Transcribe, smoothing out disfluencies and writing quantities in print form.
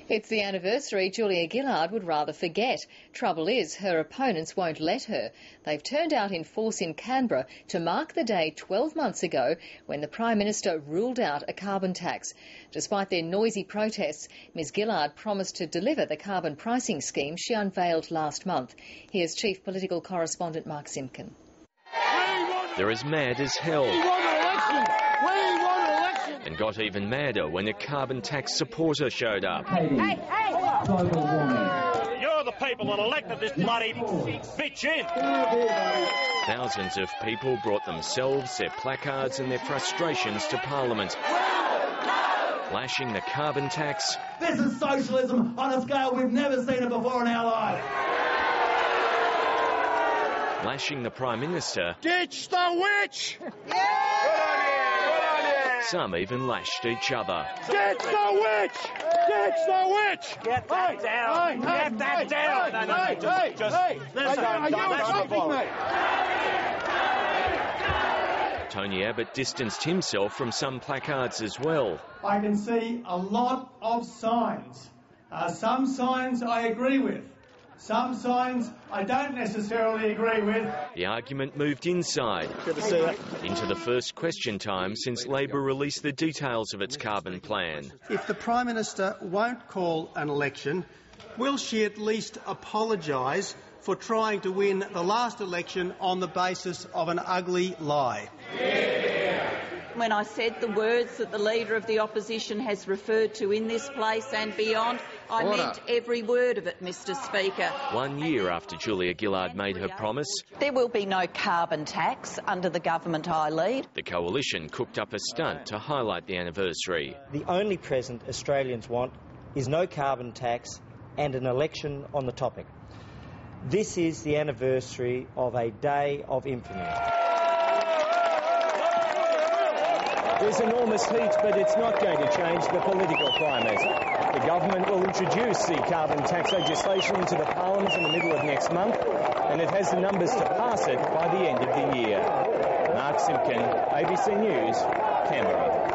It's the anniversary Julia Gillard would rather forget. Trouble is, her opponents won't let her. They've turned out in force in Canberra to mark the day 12 months ago when the Prime Minister ruled out a carbon tax. Despite their noisy protests, Ms Gillard promised to deliver the carbon pricing scheme she unveiled last month. Here's Chief Political Correspondent Mark Simpkin. They're as mad as hell. And got even madder when a carbon tax supporter showed up. Hey! You're the people that elected this bloody bitch in. Thousands of people brought themselves, their placards and their frustrations to Parliament, lashing the carbon tax. This is socialism on a scale we've never seen it before in our lives. Lashing the Prime Minister. Ditch the witch! Some even lashed each other. Ditch the witch! Ditch the witch! Get that down! Get that down! Tony Abbott distanced himself from some placards as well. I can see a lot of signs. Some signs I agree with. Some signs I don't necessarily agree with. The argument moved inside, into the first question time since Labor released the details of its carbon plan. If the Prime Minister won't call an election, will she at least apologise for trying to win the last election on the basis of an ugly lie? When I said the words that the Leader of the Opposition has referred to in this place and beyond, I meant every word of it, Mr Speaker. 1 year after Julia Gillard made her promise, there will be no carbon tax under the government I lead. The Coalition cooked up a stunt to highlight the anniversary. The only present Australians want is no carbon tax and an election on the topic. This is the anniversary of a day of infamy. There's enormous heat, but it's not going to change the political climate. The government will introduce the carbon tax legislation into the Parliament in the middle of next month, and it has the numbers to pass it by the end of the year. Mark Simpkin, ABC News, Canberra.